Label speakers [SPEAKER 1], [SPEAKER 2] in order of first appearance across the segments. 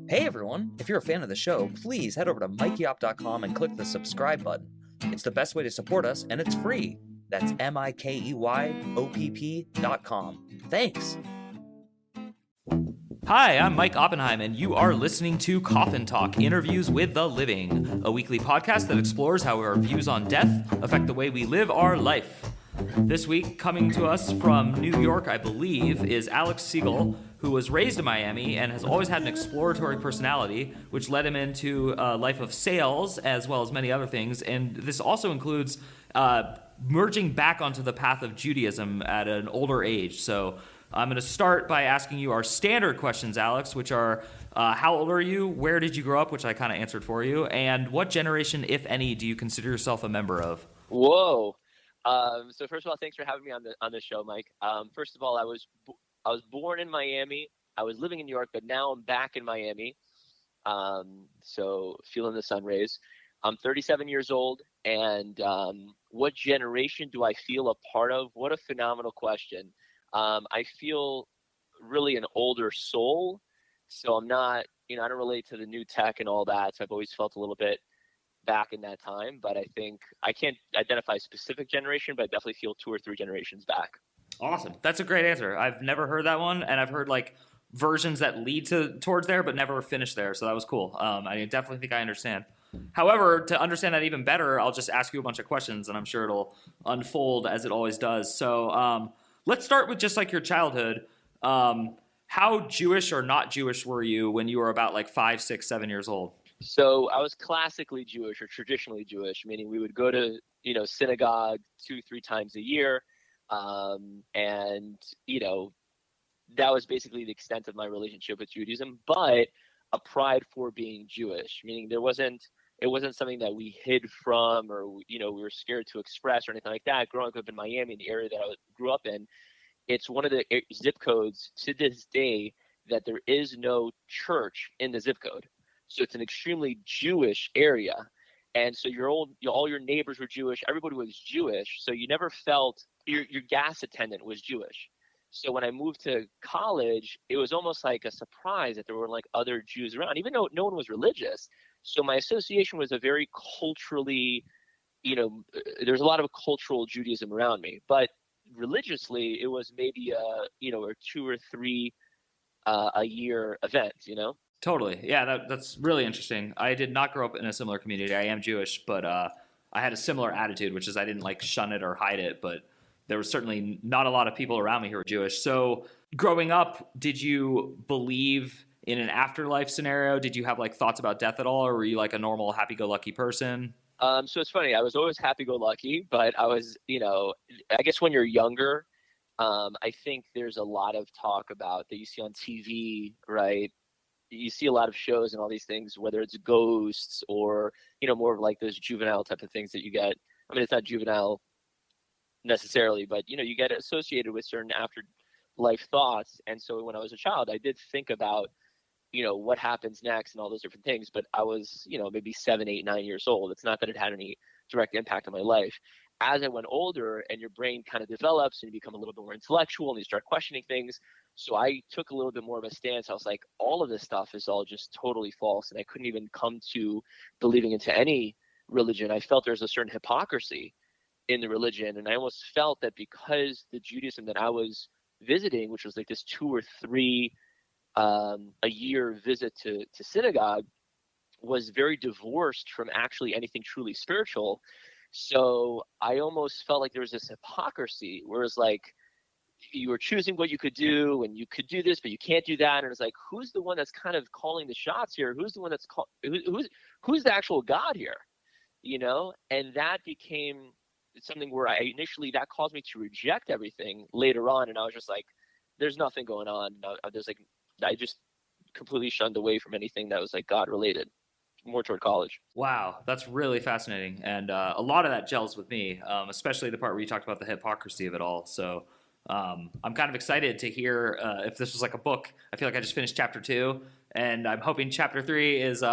[SPEAKER 1] Hey everyone! If you're a fan of the show, please head over to mikeyop.com and click the subscribe button. It's the best way to support us, and it's free. That's MIKEYOPP.com. Thanks!
[SPEAKER 2] Hi, I'm Mike Oppenheim, and you are listening to Coffin Talk, Interviews with the Living, a weekly podcast that explores how our views on death affect the way we live our life. This week, coming to us from New York, I believe, is Alex Sigal, who was raised in Miami and has always had an exploratory personality, which led him into a life of sales as well as many other things. And this also includes merging back onto the path of Judaism at an older age. So I'm going to start by asking you our standard questions, Alex, which are how old are you, where did you grow up, which I kind of answered for you, and what generation, if any, do you consider yourself a member of?
[SPEAKER 3] Whoa. So first of all, thanks for having me on the show, Mike. First of all, I was born in Miami. I was living in New York, but now I'm back in Miami. So feeling the sun rays. I'm 37 years old, and what generation do I feel a part of? What a phenomenal question. I feel really an older soul, so I'm not, I don't relate to the new tech and all that. So I've always felt a little bit back in that time, but I think I can't identify a specific generation, but I definitely feel 2 or 3 generations back.
[SPEAKER 2] Awesome. That's a great answer. I've never heard that one, and I've heard like versions that lead towards there, but never finish there. So that was cool. I definitely think I understand. However, to understand that even better, I'll just ask you a bunch of questions, and I'm sure it'll unfold as it always does. So let's start with just like your childhood. How Jewish or not Jewish were you when you were about like 5, 6, 7 years old?
[SPEAKER 3] So I was classically Jewish or traditionally Jewish, meaning we would go to, synagogue 2-3 times a year. And that was basically the extent of my relationship with Judaism, but a pride for being Jewish, meaning it wasn't something that we hid from or, we were scared to express or anything like that. Growing up in Miami, in the area that I grew up in, it's one of the zip codes to this day that there is no church in the zip code. So it's an extremely Jewish area. And so all your neighbors were Jewish. Everybody was Jewish. So you never felt your gas attendant was Jewish. So when I moved to college, it was almost like a surprise that there were like other Jews around, even though no one was religious. So my association was a very culturally, there's a lot of cultural Judaism around me, but religiously it was maybe a 2 or 3 a year event,
[SPEAKER 2] Totally. Yeah, that's really interesting. I did not grow up in a similar community. I am Jewish, but I had a similar attitude, which is I didn't like shun it or hide it, but there was certainly not a lot of people around me who were Jewish. So growing up, did you believe in an afterlife scenario? Did you have like thoughts about death at all, or were you like a normal happy-go-lucky person?
[SPEAKER 3] So it's funny. I was always happy-go-lucky, but I was, I guess when you're younger, I think there's a lot of talk about that you see on TV, right? You see a lot of shows and all these things, whether it's ghosts or, more of like those juvenile type of things that you get. I mean, it's not juvenile necessarily, but, you get associated with certain afterlife thoughts. And so when I was a child, I did think about, what happens next and all those different things. But I was, maybe 7, 8, 9 years old. It's not that it had any direct impact on my life. As I went older and your brain kind of develops and you become a little bit more intellectual and you start questioning things. So I took a little bit more of a stance. I was like, all of this stuff is all just totally false. And I couldn't even come to believing into any religion. I felt there's a certain hypocrisy in the religion. And I almost felt that because the Judaism that I was visiting, which was like this 2 or 3 a year visit to synagogue, was very divorced from actually anything truly spiritual. So I almost felt like there was this hypocrisy, whereas like you were choosing what you could do and you could do this, but you can't do that. And it's like, who's the one that's kind of calling the shots here? Who's the one that's who's the actual God here? And that became something where that caused me to reject everything later on. And I was just like, there's nothing going on. I just completely shunned away from anything that was like God related. More toward college.
[SPEAKER 2] Wow, that's really fascinating. And a lot of that gels with me, especially the part where you talked about the hypocrisy of it all. So I'm kind of excited to hear if this was like a book. I feel like I just finished chapter 2. And I'm hoping chapter 3 is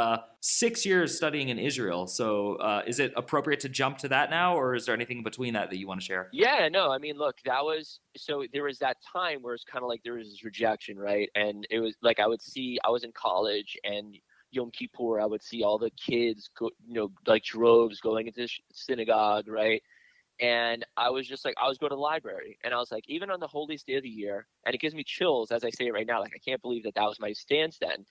[SPEAKER 2] 6 years studying in Israel. So is it appropriate to jump to that now, or is there anything between that you want to share?
[SPEAKER 3] Yeah, no, I mean, look, there was that time where it's kind of like there was this rejection, right? And it was like I was in college, and Yom Kippur, I would see all the kids go, like droves going into synagogue, right? And I was just like, I was going to the library, and I was like, even on the holiest day of the year, and it gives me chills as I say it right now. Like, I can't believe that was my stance then.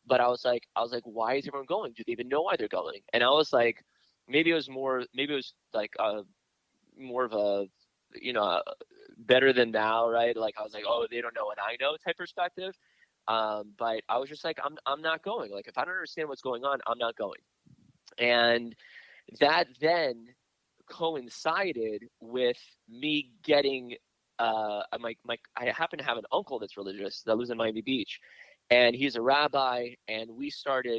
[SPEAKER 3] But I was like, why is everyone going? Do they even know why they're going? And I was like, maybe it was like more of a, better than now, right? Like, I was like, oh, they don't know what I know type perspective. But I was just like, I'm not going. Like, if I don't understand what's going on, I'm not going. And that then coincided with me getting I happen to have an uncle that's religious that lives in Miami Beach, and he's a rabbi, and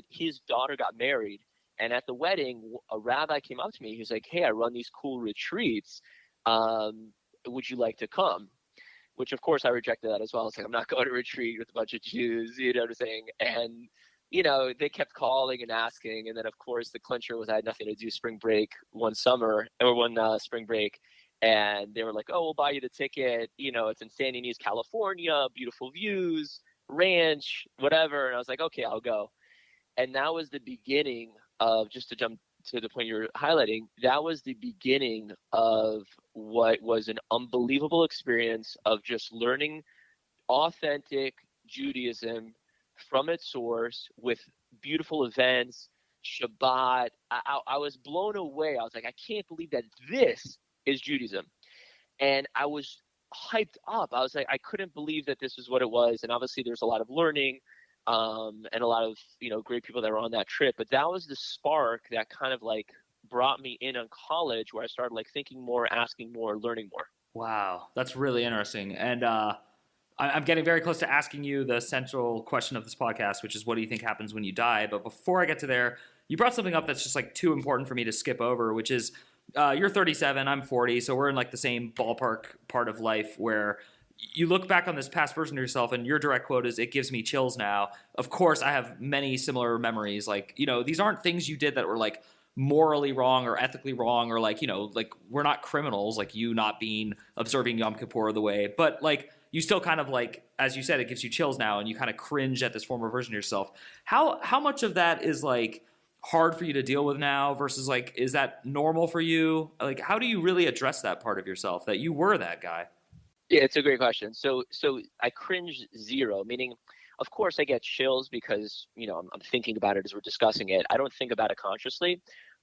[SPEAKER 3] his daughter got married, and at the wedding a rabbi came up to me. He was like, hey, I run these cool retreats, would you like to come? Which of course I rejected that as well. I was like, I'm not going to retreat with a bunch of Jews, you know what I'm saying? And they kept calling and asking. And then, of course, the clincher was I had nothing to do spring break one spring break. And they were like, oh, we'll buy you the ticket. It's in San Ynez, California, beautiful views, ranch, whatever. And I was like, okay, I'll go. And that was the beginning of, just to jump to the point you're highlighting, that was the beginning of what was an unbelievable experience of just learning authentic Judaism from its source with beautiful events, Shabbat. I was blown away. I was like, I can't believe that this is Judaism. And I was hyped up. I was like, I couldn't believe that this is what it was. And obviously there's a lot of learning and a lot of, great people that were on that trip. But that was the spark that kind of like brought me in on college, where I started like thinking more, asking more, learning more.
[SPEAKER 2] Wow, that's really interesting. And I'm getting very close to asking you the central question of this podcast, which is, what do you think happens when you die? But before I get to there, you brought something up that's just like too important for me to skip over, which is you're 37, I'm 40, so we're in like the same ballpark part of life where you look back on this past version of yourself, and your direct quote is, it gives me chills now. Of course, I have many similar memories. Like, these aren't things you did that were like morally wrong or ethically wrong, or like, like we're not criminals, like you not observing Yom Kippur the way, but like you still kind of like, as you said, it gives you chills now, and you kind of cringe at this former version of yourself. How much of that is like hard for you to deal with now versus like, is that normal for you? Like, how do you really address that part of yourself that you were that guy?
[SPEAKER 3] Yeah, it's a great question. So I cringe zero, meaning, of course, I get chills because, I'm thinking about it as we're discussing it. I don't think about it consciously,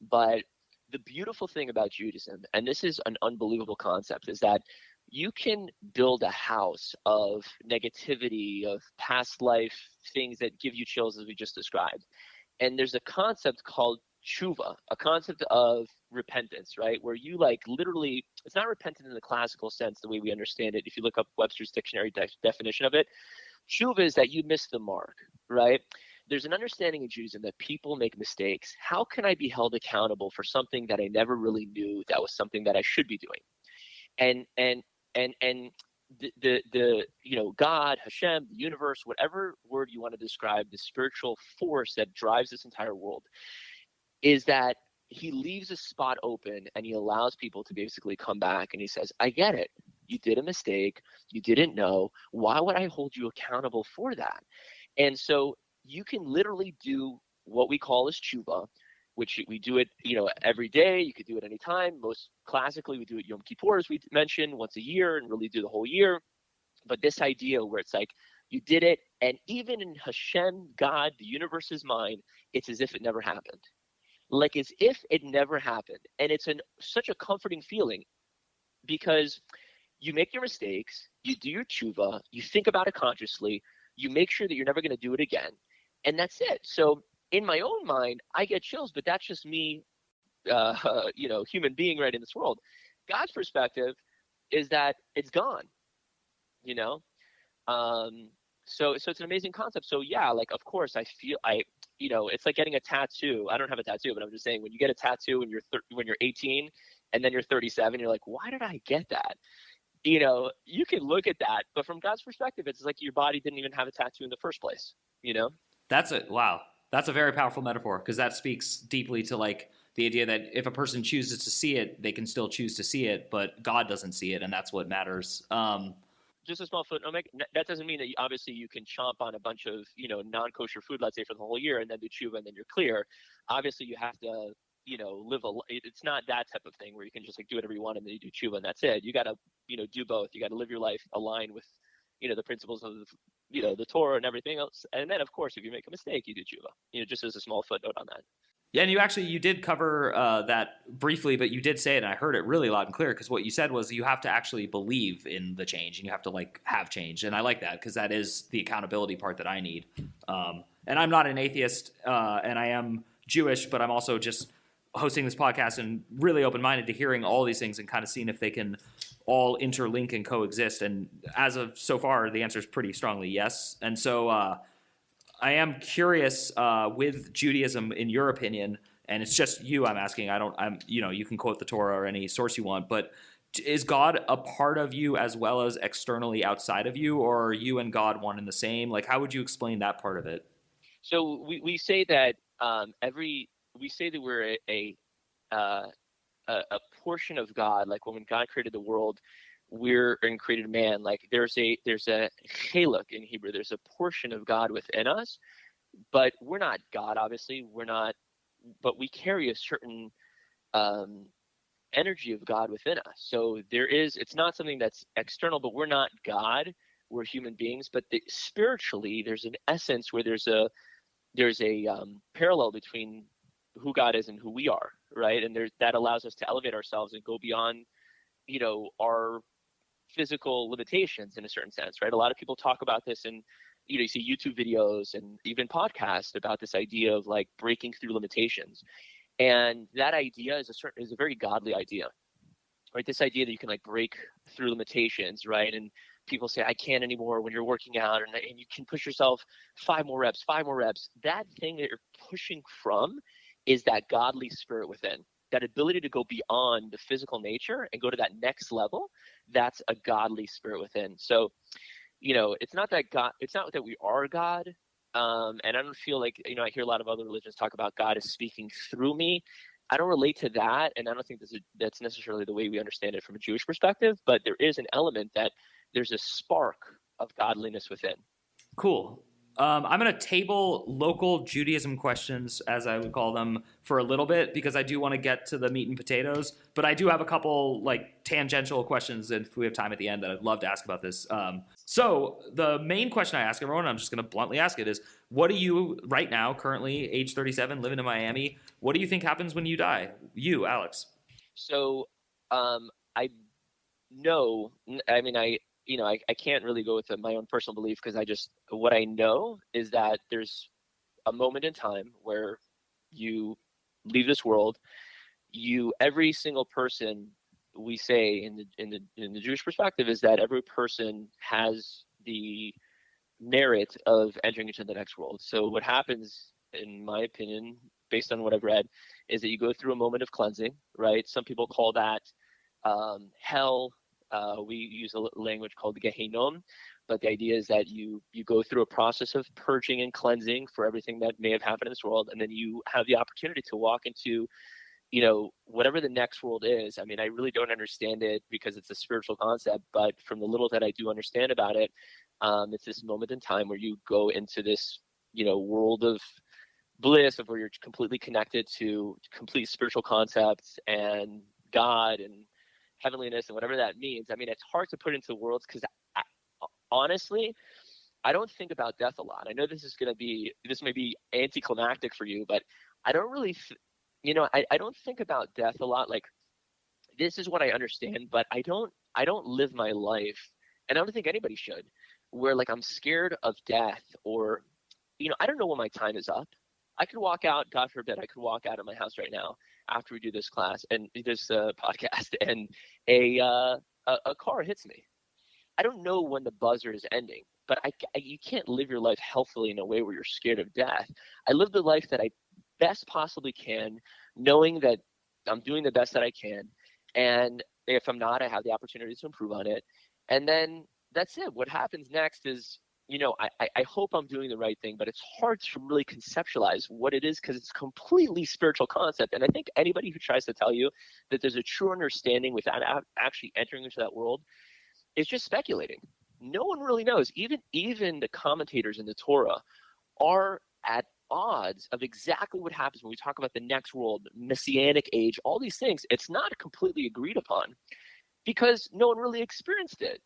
[SPEAKER 3] but the beautiful thing about Judaism, and this is an unbelievable concept, is that you can build a house of negativity, of past life things that give you chills, as we just described. And there's a concept called tshuva, a concept of repentance, right? Where you like literally, it's not repentant in the classical sense, the way we understand it. If you look up Webster's dictionary definition of it, tshuva is that you miss the mark, right? There's an understanding in Judaism that people make mistakes. How can I be held accountable for something that I never really knew that was something that I should be doing? And the God, Hashem, the universe, whatever word you want to describe, the spiritual force that drives this entire world, is that he leaves a spot open, and he allows people to basically come back, and he says, I get it. You did a mistake. You didn't know. Why would I hold you accountable for that? And so you can literally do what we call as tshuva, which we do it, every day. You could do it anytime. Most classically, we do it Yom Kippur, as we mentioned, once a year, and really do the whole year. But this idea where it's like you did it, and even in Hashem, God, the universe's mind, it's as if it never happened. Like as if it never happened. And it's such a comforting feeling, because you make your mistakes, you do your tshuva, you think about it consciously, you make sure that you're never going to do it again, and that's it. So in my own mind, I get chills, but that's just me, human being right in this world. God's perspective is that it's gone, So it's an amazing concept. So yeah, like, of course it's like getting a tattoo. I don't have a tattoo, but I'm just saying, when you get a tattoo when you're 18 and then you're 37, you're like, why did I get that? You can look at that, but from God's perspective, it's like your body didn't even have a tattoo in the first place,
[SPEAKER 2] Wow. That's a very powerful metaphor, because that speaks deeply to like the idea that if a person chooses to see it, they can still choose to see it, but God doesn't see it, and that's what matters.
[SPEAKER 3] Just a small footnote. That doesn't mean that obviously you can chomp on a bunch of non-kosher food, let's say, for the whole year, and then do tshuva, and then you're clear. Obviously, you have to live it's not that type of thing where you can just like do whatever you want and then you do tshuva and that's it. You got to do both. You got to live your life aligned with the principles of the Torah and everything else. And then of course, if you make a mistake, you do tshuva. Just as a small footnote on that.
[SPEAKER 2] Yeah, and you did cover that briefly, but you did say it, and I heard it really loud and clear, because what you said was you have to actually believe in the change, and you have to like have change, and I like that, because that is the accountability part that I need. And I'm not an atheist, and I am Jewish, but I'm also just hosting this podcast and really open-minded to hearing all these things and kind of seeing if they can all interlink and coexist. And as of so far, the answer is pretty strongly yes. And so I am curious with Judaism, in your opinion, and it's just you I'm asking. You can quote the Torah or any source you want, but is God a part of you as well as externally outside of you, or are you and God one and the same? Like, how would you explain that part of it?
[SPEAKER 3] So we say that we're a portion of God. Like when God created the world, and created man, like there's a chelek in Hebrew. There's a portion of God within us, but we're not God. Obviously, we're not. But we carry a certain energy of God within us. So it's not something that's external, but we're not God. We're human beings. But spiritually, there's an essence where there's a parallel between who God is and who we are, right? And that allows us to elevate ourselves and go beyond, our physical limitations in a certain sense, right? A lot of people talk about this, and you see YouTube videos and even podcasts about this idea of like breaking through limitations, and that idea is a very godly idea, right? This idea that you can like break through limitations, right? And people say, I can't anymore when you're working out, and you can push yourself 5 more reps. That thing that you're pushing from is that godly spirit within. That ability to go beyond the physical nature and go to that next level, that's a godly spirit within. So, it's not that we are God. And I don't feel like, I hear a lot of other religions talk about God is speaking through me. I don't relate to that. And I don't think that's necessarily the way we understand it from a Jewish perspective, but there is an element that there's a spark of godliness within.
[SPEAKER 2] Cool. I'm going to table local Judaism questions, as I would call them, for a little bit, because I do want to get to the meat and potatoes. But I do have a couple like tangential questions, and if we have time at the end, that I'd love to ask about this. So the main question I ask everyone, and I'm just going to bluntly ask it, is what do you right now, currently age 37, living in Miami, what do you think happens when you die? You, Alex.
[SPEAKER 3] So I know, I can't really go with my own personal belief, because what I know is that there's a moment in time where you leave this world. Every single person, we say in the Jewish perspective, is that every person has the merit of entering into the next world. So what happens, in my opinion, based on what I've read, is that you go through a moment of cleansing, right? Some people call that hell. We use a language called Gehenom, but the idea is that you go through a process of purging and cleansing for everything that may have happened in this world, and then you have the opportunity to walk into, whatever the next world is. I mean, I really don't understand it because it's a spiritual concept, but from the little that I do understand about it, it's this moment in time where you go into this, world of bliss, of where you're completely connected to complete spiritual concepts and God and heavenliness and whatever that means. I mean, it's hard to put into words, because honestly, I don't think about death a lot. I know this may be anticlimactic for you, but I don't really, I don't think about death a lot. Like, this is what I understand, but I don't live my life, and I don't think anybody should, where like I'm scared of death, or, I don't know when my time is up. I could walk out, God forbid, I could walk out of my house right now after we do this class and this podcast, and a car hits me. I don't know when the buzzer is ending, but you can't live your life healthily in a way where you're scared of death. I live the life that I best possibly can, knowing that I'm doing the best that I can, and if I'm not, I have the opportunity to improve on it. And then that's it. What happens next is, I hope I'm doing the right thing, but it's hard to really conceptualize what it is because it's a completely spiritual concept. And I think anybody who tries to tell you that there's a true understanding without actually entering into that world is just speculating. No one really knows. Even the commentators in the Torah are at odds of exactly what happens when we talk about the next world, messianic age, all these things. It's not completely agreed upon because no one really experienced it,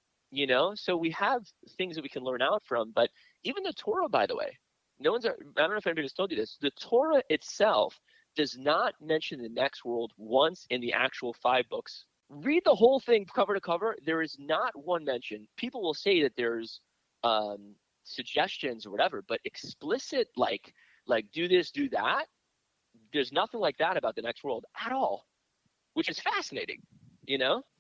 [SPEAKER 3] So we have things that we can learn out from. But even the Torah, by the way, I don't know if anybody's told you this, the Torah itself does not mention the next world once in the actual 5 books. Read the whole thing cover to cover. There is not one mention. People will say that there's suggestions or whatever, but explicit like do this, do that. There's nothing like that about the next world at all, which is fascinating,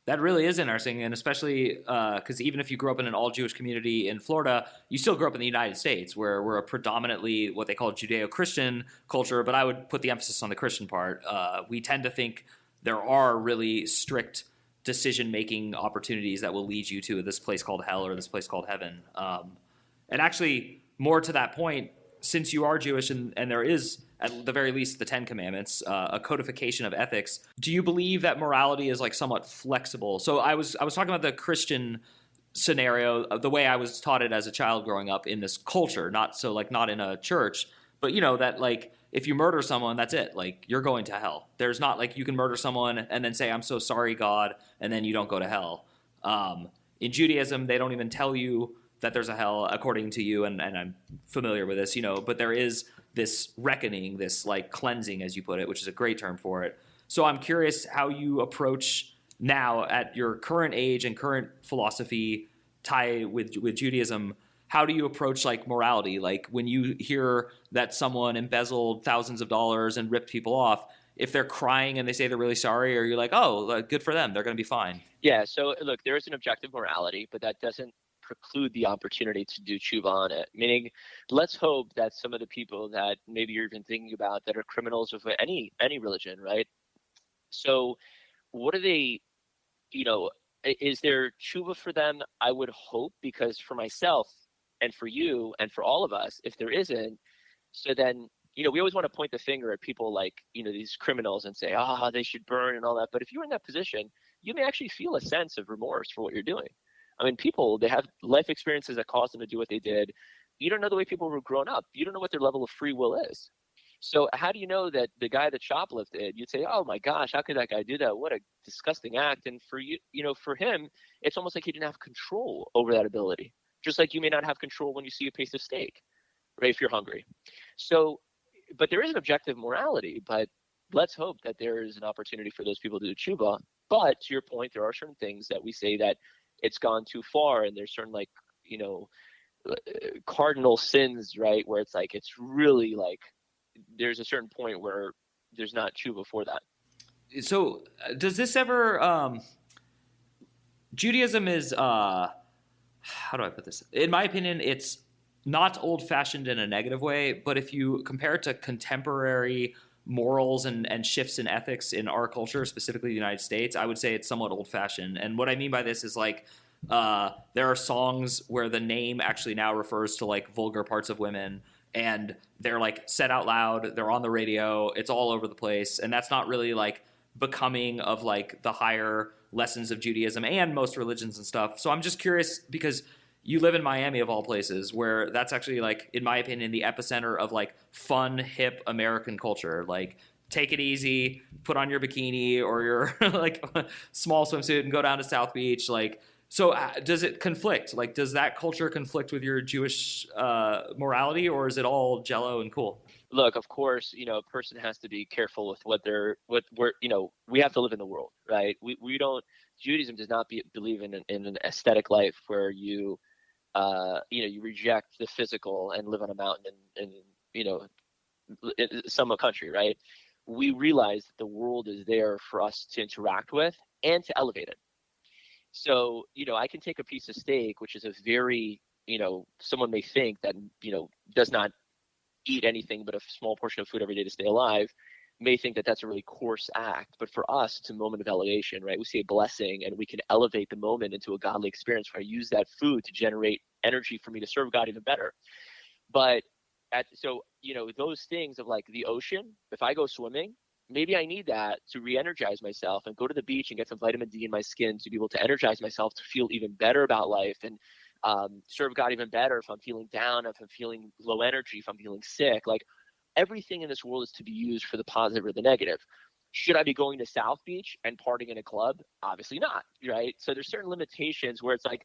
[SPEAKER 2] That really is interesting, and especially because even if you grew up in an all-Jewish community in Florida, you still grew up in the United States, where we're a predominantly what they call Judeo-Christian culture, but I would put the emphasis on the Christian part. We tend to think there are really strict decision-making opportunities that will lead you to this place called hell or this place called heaven. And actually, more to that point, since you are Jewish and there is, at the very least, the 10 Commandments, a codification of ethics, do you believe that morality is like somewhat flexible? So I was talking about the Christian scenario, the way I was taught it as a child growing up in this culture, not in a church, but that like if you murder someone, that's it. Like you're going to hell. There's not like you can murder someone and then say, I'm so sorry, God, and then you don't go to hell. In Judaism, they don't even tell you that there's a hell according to you, and I'm familiar with this, but there is this reckoning, this like cleansing, as you put it, which is a great term for it. So I'm curious how you approach now at your current age and current philosophy tie with Judaism. How do you approach like morality? Like when you hear that someone embezzled thousands of dollars and ripped people off, if they're crying and they say they're really sorry, or you're like, oh, good for them, they're going to be fine.
[SPEAKER 3] Yeah. So look, there is an objective morality, but that doesn't preclude the opportunity to do tshuva on it. Meaning, let's hope that some of the people that maybe you're even thinking about that are criminals of any religion, right? So what are they, is there tshuva for them? I would hope, because for myself and for you and for all of us, if there isn't, so then, we always want to point the finger at people like, these criminals and say, they should burn and all that. But if you're in that position, you may actually feel a sense of remorse for what you're doing. I mean, people, they have life experiences that caused them to do what they did. You don't know the way people were grown up. You don't know what their level of free will is. So how do you know that the guy that shoplifted, you'd say, oh my gosh, how could that guy do that? What a disgusting act. And for you, for him, it's almost like he didn't have control over that ability. Just like you may not have control when you see a piece of steak, right? If you're hungry. So, but there is an objective morality, but let's hope that there is an opportunity for those people to do tshuva. But to your point, there are certain things that we say that it's gone too far, and there's certain cardinal sins, right? Where it's like, it's really like, there's a certain point where there's not tshuva for that.
[SPEAKER 2] So does this ever, Judaism is, how do I put this? In my opinion, it's not old-fashioned in a negative way, but if you compare it to contemporary morals and shifts in ethics in our culture, specifically the United States, I would say it's somewhat old-fashioned. And what I mean by this is like there are songs where the name actually now refers to like vulgar parts of women, and they're like said out loud, they're on the radio, it's all over the place, and that's not really like becoming of like the higher lessons of Judaism and most religions and stuff. So I'm just curious, because you live in Miami of all places, where that's actually like, in my opinion, the epicenter of like fun, hip American culture. Like take it easy, put on your bikini or your like small swimsuit and go down to South Beach. Like, so does it conflict? Like, does that culture conflict with your Jewish morality, or is it all jello and cool?
[SPEAKER 3] Look, of course, a person has to be careful with what we're, we have to live in the world, right? We don't, Judaism does not believe in an aesthetic life where you reject the physical and live on a mountain in some country, right? We realize that the world is there for us to interact with and to elevate it. So, I can take a piece of steak, which is a very, someone may think that, does not eat anything but a small portion of food every day to stay alive. may think that that's a really coarse act, but for us, it's a moment of elevation, right? We see a blessing, and we can elevate the moment into a godly experience where I use that food to generate energy for me to serve God even better. But so, those things of like the ocean, if I go swimming, maybe I need that to re-energize myself and go to the beach and get some vitamin D in my skin to be able to energize myself to feel even better about life and serve God even better if I'm feeling down, if I'm feeling low energy, if I'm feeling sick. Like, everything in this world is to be used for the positive or the negative. Should I be going to South Beach and partying in a club? Obviously not, right? So there's certain limitations where it's like,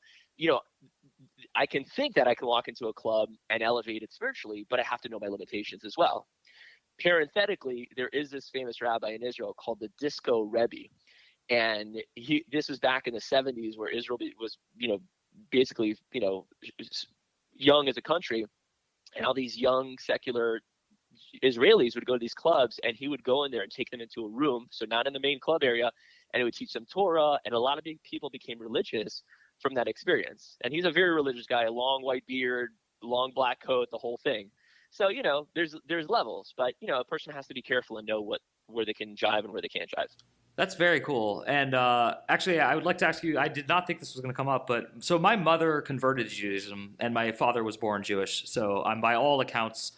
[SPEAKER 3] I can think that I can walk into a club and elevate it spiritually, but I have to know my limitations as well. Parenthetically, there is this famous rabbi in Israel called the Disco Rebbe. And this was back in the 70s where Israel was, basically, young as a country. And all these young secular Israelis would go to these clubs, and he would go in there and take them into a room, so not in the main club area, and it would teach them Torah, and a lot of people became religious from that experience. And he's a very religious guy, a long white beard, long black coat, the whole thing. So, there's levels, but, a person has to be careful and know where they can jive and where they can't jive.
[SPEAKER 2] That's very cool. And actually, I would like to ask you, I did not think this was going to come up, but so my mother converted to Judaism, and my father was born Jewish. So I'm by all accounts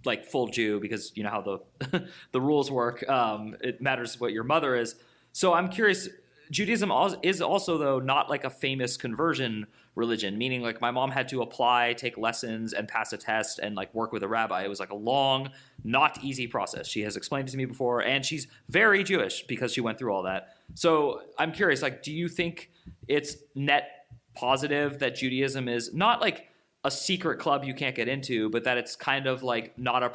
[SPEAKER 2] like full Jew, because you know how the the rules work. It matters what your mother is. So I'm curious, Judaism is also, though, not like a famous conversion religion, meaning like my mom had to apply, take lessons, and pass a test and like work with a rabbi. It was like a long, not easy process. She has explained it to me before, and she's very Jewish because she went through all that. So I'm curious, like, do you think it's net positive that Judaism is not like a secret club you can't get into, but that it's kind of like not a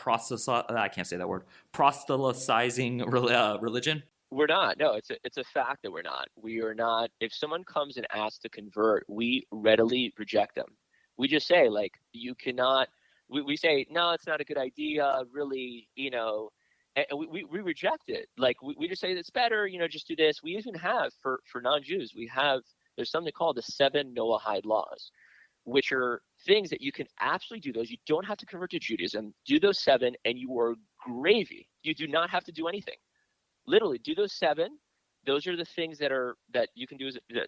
[SPEAKER 2] proselytizing religion?
[SPEAKER 3] We're not. No, it's a fact that we're not. We are not. If someone comes and asks to convert, we readily reject them. We just say, like, you cannot. We say, no, it's not a good idea, really, and we reject it. Like, we just say it's better, just do this. We even have, for non-Jews, there's something called the 7 Noahide laws, which are things that you can absolutely do those. You don't have to convert to Judaism. Do those 7 and you are gravy. You do not have to do anything. Literally, do those 7. Those are the things that you can do that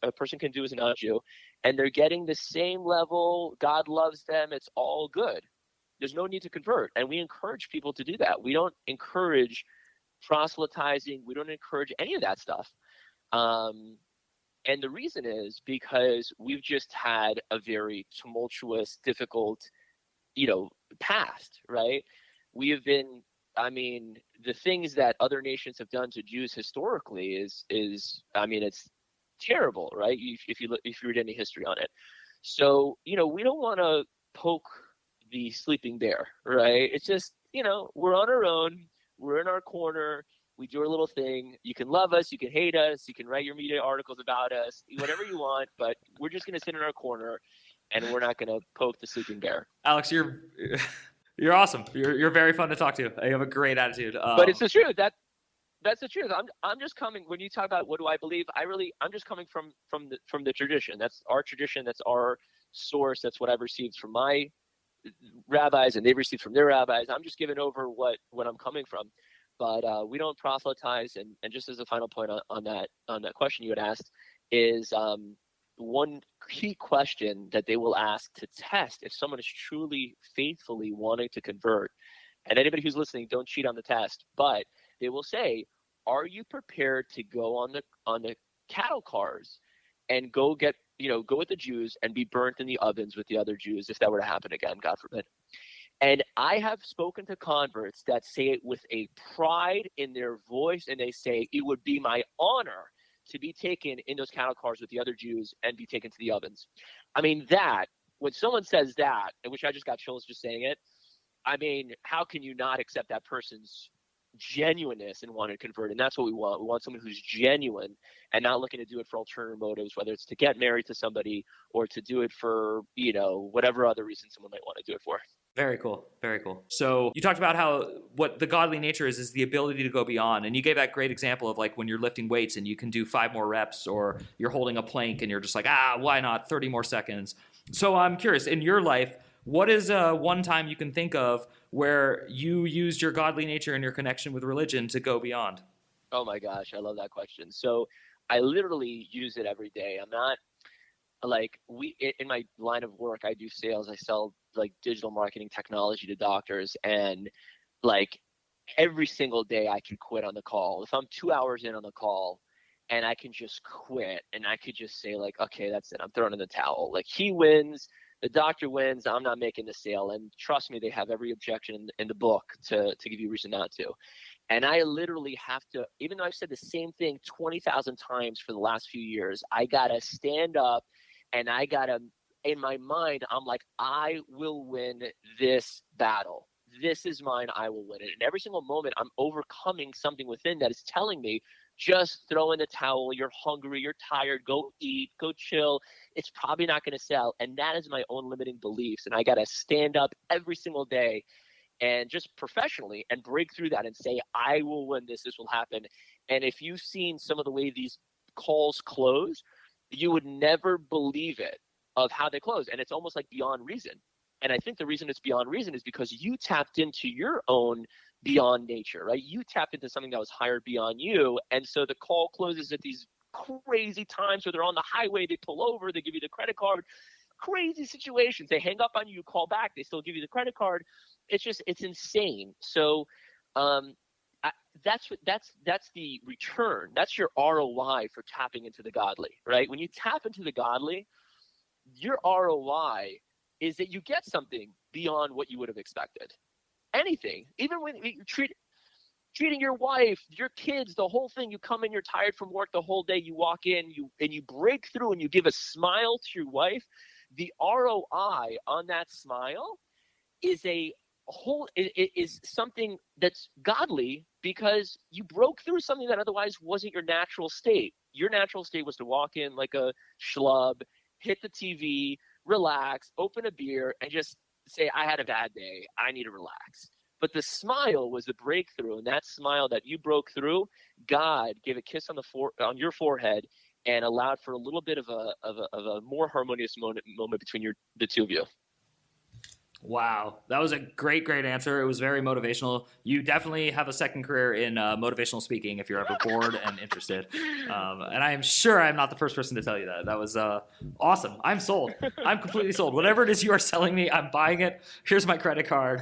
[SPEAKER 3] a person can do as a non-Jew, and they're getting the same level. God loves them. It's all good. There's no need to convert, and we encourage people to do that. We don't encourage proselytizing. We don't encourage any of that stuff. And the reason is because we've just had a very tumultuous, difficult, past, right? We have been, the things that other nations have done to Jews historically is it's terrible, right? If you read any history on it. So, we don't want to poke the sleeping bear, right? It's just, we're on our own. We're in our corner. We do our little thing. You can love us. You can hate us. You can write your media articles about us, whatever you want. But we're just going to sit in our corner, and we're not going to poke the sleeping bear.
[SPEAKER 2] Alex, you're awesome. You're very fun to talk to. You have a great attitude.
[SPEAKER 3] But it's the truth. That's the truth. I'm just coming. When you talk about what do I believe, I'm just coming from the tradition. That's our tradition. That's our source. That's what I've received from my rabbis, and they've received from their rabbis. I'm just giving over what I'm coming from. But we don't proselytize. And just as a final point on that question you had asked is one key question that they will ask to test if someone is truly faithfully wanting to convert. And anybody who's listening, don't cheat on the test. But they will say, are you prepared to go on the cattle cars and go with the Jews and be burnt in the ovens with the other Jews if that were to happen again, God forbid? And I have spoken to converts that say it with a pride in their voice, and they say, it would be my honor to be taken in those cattle cars with the other Jews and be taken to the ovens. When someone says that, and which I just got chills just saying it, how can you not accept that person's genuineness and want to convert? And that's what we want. We want someone who's genuine and not looking to do it for ulterior motives, whether it's to get married to somebody or to do it for, whatever other reason someone might want to do it for.
[SPEAKER 2] Very cool. Very cool. So you talked about how what the godly nature is the ability to go beyond. And you gave that great example of like when you're lifting weights and you can do 5 more reps, or you're holding a plank and you're just like, why not 30 more seconds? So I'm curious, in your life, what is one time you can think of where you used your godly nature and your connection with religion to go beyond?
[SPEAKER 3] Oh my gosh, I love that question. So I literally use it every day. I'm not like in my line of work, I do sales. I sell like digital marketing technology to doctors, and like every single day I can quit on the call. If I'm 2 hours in on the call and I can just quit and I could just say like, okay, that's it. I'm throwing in the towel. Like he wins, the doctor wins. I'm not making the sale. And trust me, they have every objection in the book to give you a reason not to. And I literally have to, even though I've said the same thing 20,000 times for the last few years, I got to stand up and I got to, in my mind, I'm like, I will win this battle. This is mine. I will win it. And every single moment I'm overcoming something within that is telling me, just throw in the towel. You're hungry. You're tired. Go eat. Go chill. It's probably not going to sell. And that is my own limiting beliefs. And I got to stand up every single day and just professionally and break through that and say, I will win this. This will happen. And if you've seen some of the way these calls close, you would never believe it of how they close. And it's almost like beyond reason. And I think the reason it's beyond reason is because you tapped into your own beyond nature, right? You tapped into something that was higher beyond you. And so the call closes at these crazy times where they're on the highway, they pull over, they give you the credit card, crazy situations. They hang up on you, you call back, they still give you the credit card. It's insane. So that's the return. That's your ROI for tapping into the godly, right? When you tap into the godly, your ROI is that you get something beyond what you would have expected. Anything, even when you treating your wife, your kids, the whole thing. You come in, you're tired from work the whole day. You walk in, you break through, and you give a smile to your wife. The ROI on that smile is is something that's godly because you broke through something that otherwise wasn't your natural state. Your natural state was to walk in like a schlub, hit the TV, relax, open a beer, and just say, I had a bad day. I need to relax. But the smile was the breakthrough. And that smile that you broke through, God gave a kiss on your forehead and allowed for a little bit of a more harmonious moment between the two of you.
[SPEAKER 2] Wow, that was a great answer. It was very motivational. You definitely have a second career in motivational speaking if you're ever bored and interested. And I am sure I'm not the first person to tell you that. That was awesome. I'm sold. I'm completely sold. Whatever it is you are selling me, I'm buying it. Here's my credit card.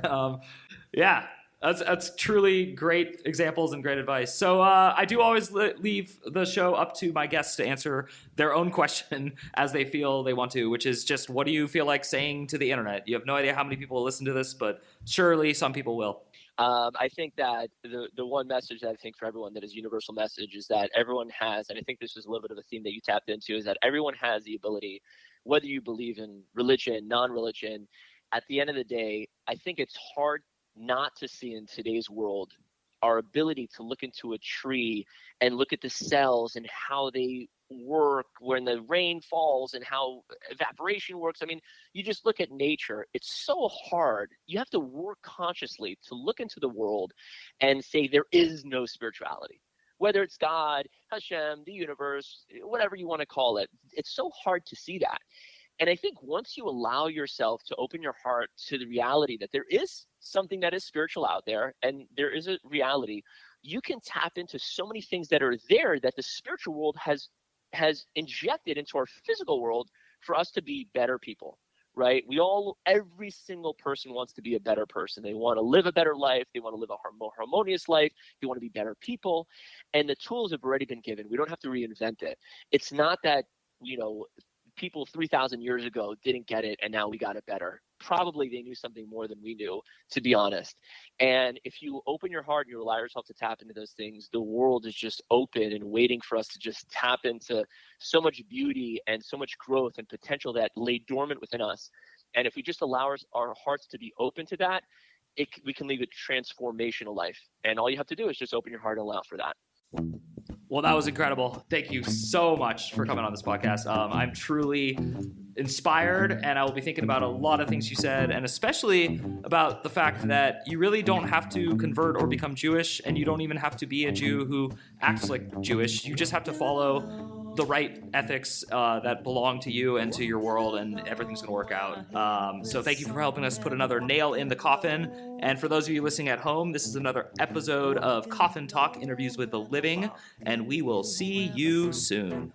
[SPEAKER 2] Yeah. That's truly great examples and great advice. So I do always leave the show up to my guests to answer their own question as they feel they want to, which is just, what do you feel like saying to the internet? You have no idea how many people will listen to this, but surely some people will.
[SPEAKER 3] I think that the one message that I think for everyone that is universal message is that everyone has, and I think this is a little bit of a theme that you tapped into, is that everyone has the ability, whether you believe in religion, non-religion, at the end of the day, I think it's hard not to see in today's world our ability to look into a tree and look at the cells and how they work when the rain falls and how evaporation works. I mean, you just look at nature. It's so hard. You have to work consciously to look into the world and say there is no spirituality. Whether it's God, Hashem, the universe, whatever you want to call it, it's so hard to see that. And I think once you allow yourself to open your heart to the reality that there is something that is spiritual out there and there is a reality, you can tap into so many things that are there that the spiritual world has injected into our physical world for us to be better people, right? Every single person wants to be a better person. They want to live a better life. They want to live a more harmonious life. They want to be better people. And the tools have already been given. We don't have to reinvent it. It's not that, people 3,000 years ago didn't get it and now we got it better. Probably they knew something more than we knew, to be honest. And if you open your heart and you allow yourself to tap into those things, the world is just open and waiting for us to just tap into so much beauty and so much growth and potential that lay dormant within us. And if we just allow our hearts to be open to that, we can live a transformational life. And all you have to do is just open your heart and allow for that.
[SPEAKER 2] Well, that was incredible. Thank you so much for coming on this podcast. I'm truly inspired, and I will be thinking about a lot of things you said, and especially about the fact that you really don't have to convert or become Jewish, and you don't even have to be a Jew who acts like Jewish. You just have to follow the right ethics that belong to you and to your world, and everything's going to work out. So thank you for helping us put another nail in the coffin. And for those of you listening at home, this is another episode of Coffin Talk, Interviews with the Living, and we will see you soon.